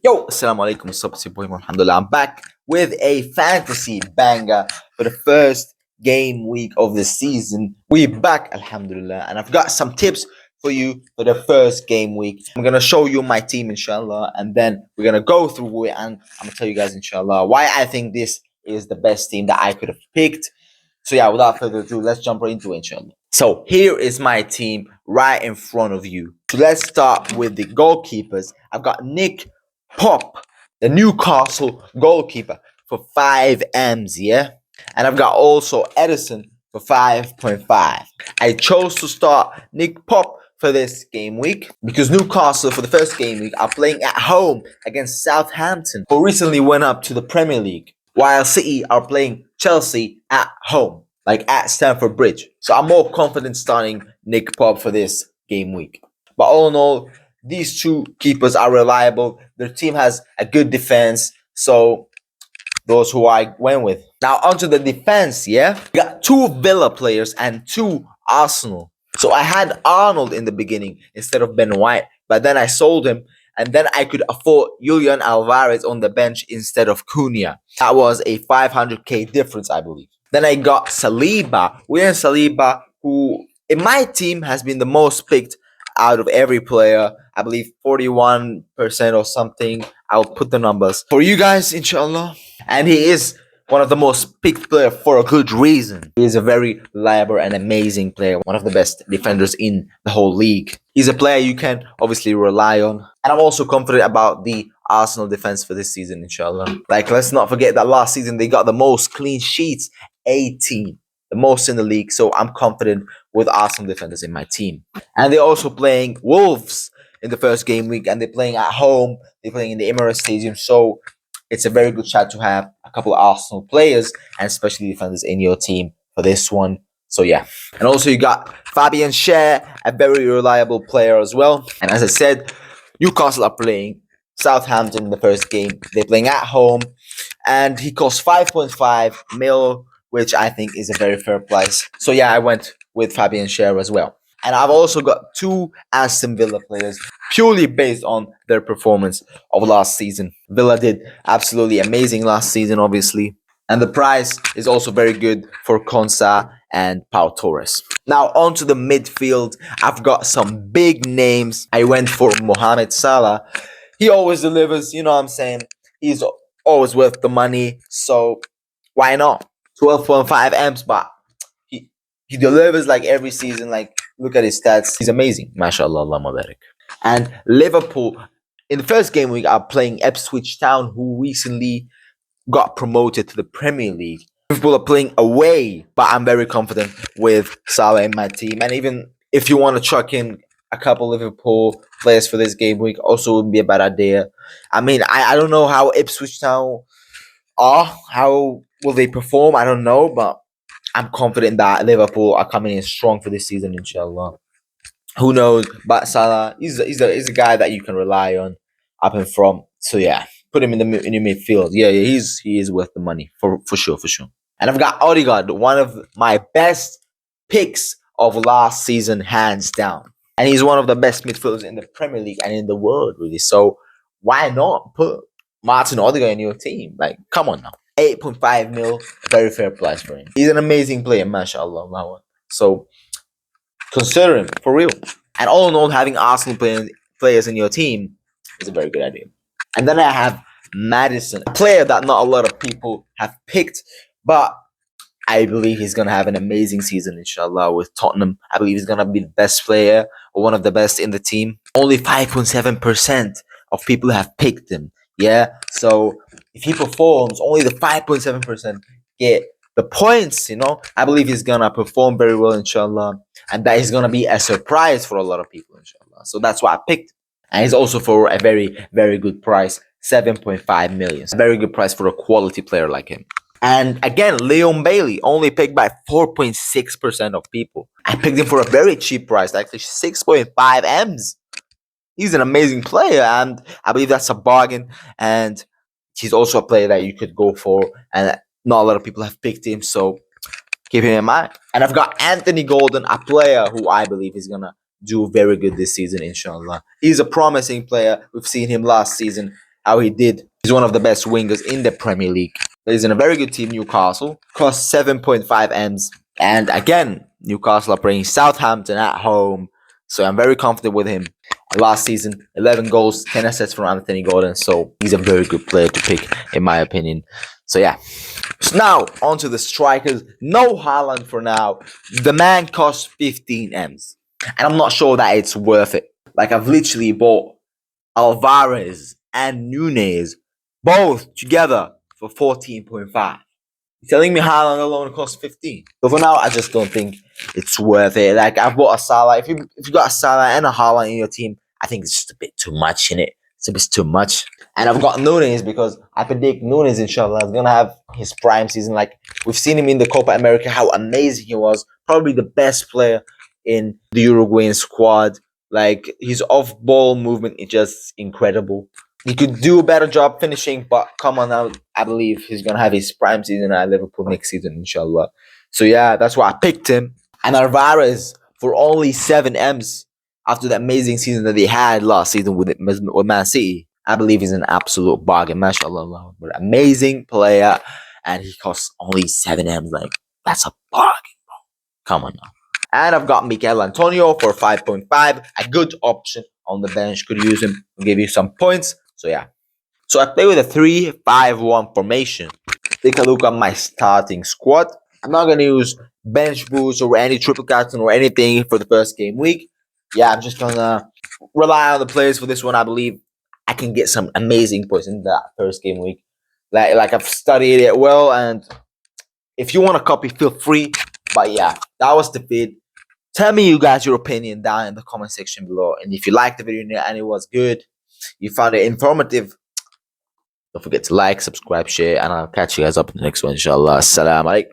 Yo, assalamu alaikum, what's up, it's your boy Alhamdulillah. I'm back with a fantasy banger for the first game week of the season. We're back, Alhamdulillah, and I've got some tips for you for the first game week. I'm gonna show you my team, inshallah, and then we're gonna go through it, and I'm gonna tell you guys, inshallah, why I think this is the best team that I could have picked. So yeah, without further ado, let's jump right into it, inshallah. So here is my team right in front of you. So let's start with the goalkeepers. I've got Nick Pop, the Newcastle goalkeeper, for 5 M's, yeah? And I've got also Edison for 5.5. I chose to start Nick Pop for this game week because Newcastle for the first game week are playing at home against Southampton, who recently went up to the Premier League, while City are playing Chelsea at home, like at Stamford Bridge. So I'm more confident starting Nick Pop for this game week. But all in all, these two keepers are reliable. Their team has a good defense. So those who I went with. Now onto the defense, yeah? We got 2 Villa players and 2 Arsenal. So I had Arnold in the beginning instead of Ben White. But then I sold him. And then I could afford Julian Alvarez on the bench instead of Cunha. That was a 500k difference, I believe. Then I got Saliba. William Saliba, who in my team has been the most picked out of every player. I believe 41% or something. I'll put the numbers for you guys, inshallah. And he is one of the most picked players for a good reason. He is a very reliable and amazing player. One of the best defenders in the whole league. He's a player you can obviously rely on. And I'm also confident about the Arsenal defense for this season, inshallah. Like, let's not forget that last season they got the most clean sheets, 18. The most in the league. So I'm confident with Arsenal defenders in my team. And they're also playing Wolves in the first game week. And they're playing at home. They're playing in the Emirates Stadium. So it's a very good shot to have a couple of Arsenal players and especially defenders in your team for this one. So yeah. And also you got Fabian Schär, a very reliable player as well. And as I said, Newcastle are playing Southampton in the first game. They're playing at home. And he costs 5.5 mil, which I think is a very fair price. So yeah, I went with Fabian Schär as well. And I've also got 2 Aston Villa players purely based on their performance of last season. Villa did absolutely amazing last season, obviously. And the price is also very good for Konsa and Pau Torres. Now onto the midfield. I've got some big names. I went for Mohamed Salah. He always delivers, you know what I'm saying? He's always worth the money. So why not? 12.5 M's, but he delivers like every season. Like, look at his stats. He's amazing. MashaAllah, Allah Mubarak. And Liverpool, in the first game week, are playing Ipswich Town, who recently got promoted to the Premier League. Liverpool are playing away, but I'm very confident with Salah in my team. And even if you want to chuck in a couple Liverpool players for this game week, also wouldn't be a bad idea. I mean, I don't know how Ipswich Town are. How will they perform? I don't know, but I'm confident that Liverpool are coming in strong for this season, inshallah. Who knows? But Salah, he's a guy that you can rely on up and from. So yeah, put him in your midfield. Yeah, he is worth the money for sure. And I've got Odegaard, one of my best picks of last season, hands down. And he's one of the best midfielders in the Premier League and in the world, really. So why not put Martin Odegaard in your team? Like, come on now. 8.5 mil, very fair price for him. He's an amazing player, mashallah. So consider him for real. And all in all, having Arsenal players in your team is a very good idea. And then I have Maddison, a player that not a lot of people have picked, but I believe he's going to have an amazing season, inshallah, with Tottenham. I believe he's going to be the best player or one of the best in the team. Only 5.7% of people have picked him. Yeah, so if he performs, only the 5.7% get the points, you know. I believe he's going to perform very well, inshallah. And that is going to be a surprise for a lot of people, inshallah. So that's why I picked. And he's also for a very, very good price, 7.5 million. A very good price for a quality player like him. And again, Leon Bailey, only picked by 4.6% of people. I picked him for a very cheap price, actually 6.5 M's. He's an amazing player, and I believe that's a bargain. And he's also a player that you could go for, and not a lot of people have picked him, so keep him in mind. And I've got Anthony Gordon, a player who I believe is gonna do very good this season, inshallah. He's a promising player. We've seen him last season how he did. He's one of the best wingers in the Premier League. He's in a very good team, Newcastle. Cost 7.5 M's. And again, Newcastle are playing Southampton at home. So I'm very confident with him. Last season, 11 goals, 10 assists from Anthony Gordon. So he's a very good player to pick, in my opinion. So yeah. So now, on to the strikers. No Haaland for now. The man costs 15 M's. And I'm not sure that it's worth it. Like, I've literally bought Alvarez and Nunez both together for 14.5. You're telling me Haaland alone costs 15? So for now, I just don't think it's worth it. Like, I've bought a Salah. If you got a Salah and a Haaland in your team, I think it's just a bit too much in it. It's a bit too much. And I've got Nunez because I predict Nunez, inshallah, is going to have his prime season. Like, we've seen him in the Copa America, how amazing he was. Probably the best player in the Uruguayan squad. Like, his off-ball movement is just incredible. He could do a better job finishing, but come on now, I believe he's going to have his prime season at Liverpool next season, inshallah. So yeah, that's why I picked him. And Alvarez for only 7 M's after the amazing season that he had last season with Man City. I believe he's an absolute bargain, mashallah. But amazing player, and he costs only 7 M's. Like, that's a bargain, bro. Come on now. And I've got Mikel Antonio for 5.5. A good option on the bench. Could use him to give you some points. So yeah. So I play with a 3-5-1 formation. Take a look at my starting squad. I'm not going to use bench boosts or any triple captain or anything for the first game week. Yeah, I'm just going to rely on the players for this one. I believe I can get some amazing points in that first game week. Like I've studied it well, and if you want to copy, feel free. But yeah, that was the vid. Tell me you guys your opinion down in the comment section below. And if you liked the video and it was good, you found it informative, don't forget to like, subscribe, share, and I'll catch you guys up in the next one, inshallah. Assalamu alaikum.